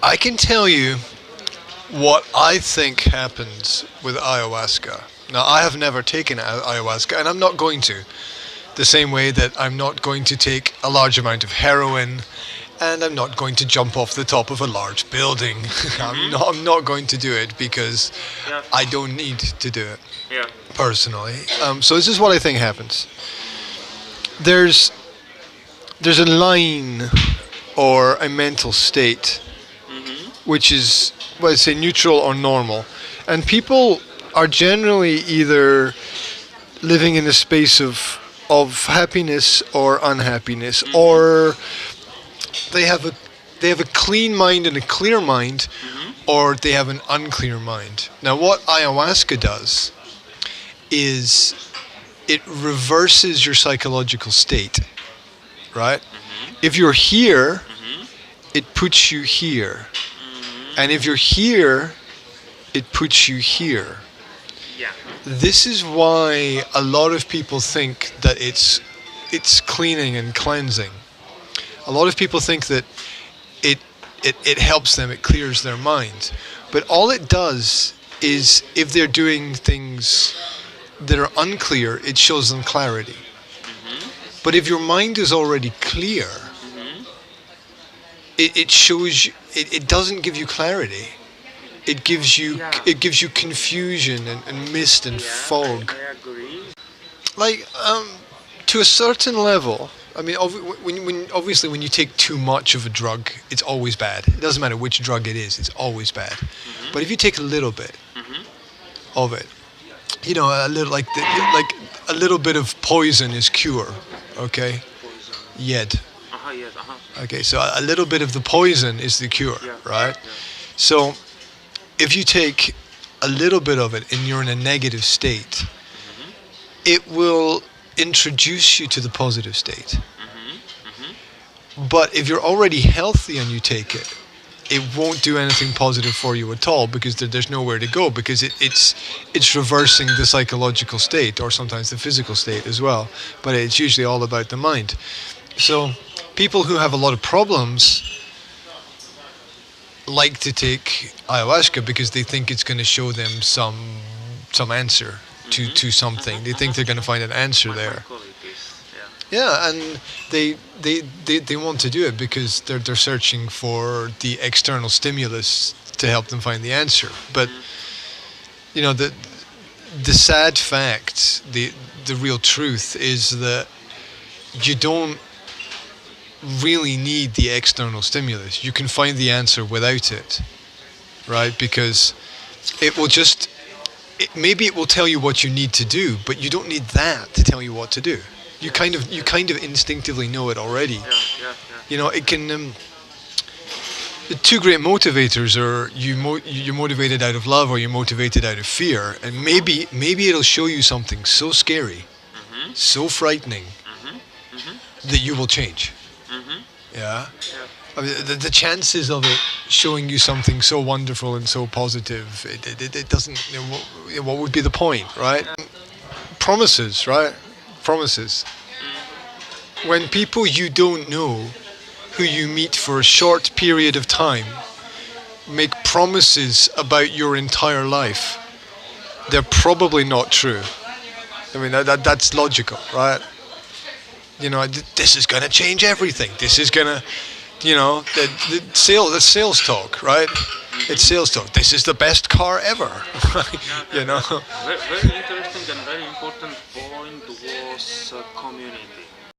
I can tell you what I think happens with ayahuasca. Now, I have never taken ayahuasca, and I'm not going to. The same way that I'm not going to take a large amount of heroin, and I'm not going to jump off the top of a large building. I'm not going to do it because Yeah. I don't need to do it Yeah. personally. So this is what I think happens. There's a line or a mental state which is, well, say neutral or normal, and people are generally either living in a space of happiness or unhappiness, or they have a clean mind and a clear mind, or they have an unclear mind. Now, what ayahuasca does is it reverses your psychological state, right? If you're here, it puts you here. And if you're here, it puts you here. Yeah. This is why a lot of people think that it's cleaning and cleansing. A lot of people think that it helps them, it clears their mind. But all it does is, if they're doing things that are unclear, it shows them clarity. But if your mind is already clear, it shows you, it doesn't give you clarity. It gives you confusion and mist and fog. I agree. Like, to a certain level, I mean, obviously when you take too much of a drug, it's always bad. It doesn't matter which drug it is, it's always bad. But if you take a little bit of it, you know, a little, like a little bit of poison is cure, okay? Yed. Yes. Okay, so a little bit of the poison is the cure, Yeah. right? Yeah. So if you take a little bit of it and you're in a negative state, it will introduce you to the positive state. But if you're already healthy and you take it, it won't do anything positive for you at all, because there's nowhere to go, because it's reversing the psychological state, or sometimes the physical state as well. But it's usually all about the mind. So people who have a lot of problems like to take ayahuasca because they think it's going to show them some answer to something. They think they're going to find an answer there. Yeah, and they want to do it because they're searching for the external stimulus to help them find the answer. But you know, the sad fact, the real truth is that you don't really need the external stimulus. You can find the answer without it, right? Because it will just, maybe it will tell you what you need to do, but you don't need that to tell you what to do. You kind of instinctively know it already. Yeah. You know, it can. The two great motivators are you're motivated out of love, or you're motivated out of fear, and maybe it'll show you something so scary, so frightening, that you will change. Yeah. I mean, the chances of it showing you something so wonderful and so positive, it doesn't. You know, what would be the point, right? Promises, right? Promises. When people you don't know, who you meet for a short period of time, make promises about your entire life, they're probably not true. I mean, that's logical, right? You know, this is going to change everything. This is going to, you know, the sales talk, right? It's sales talk. This is the best car ever, right? You know. Very interesting and very important point was community.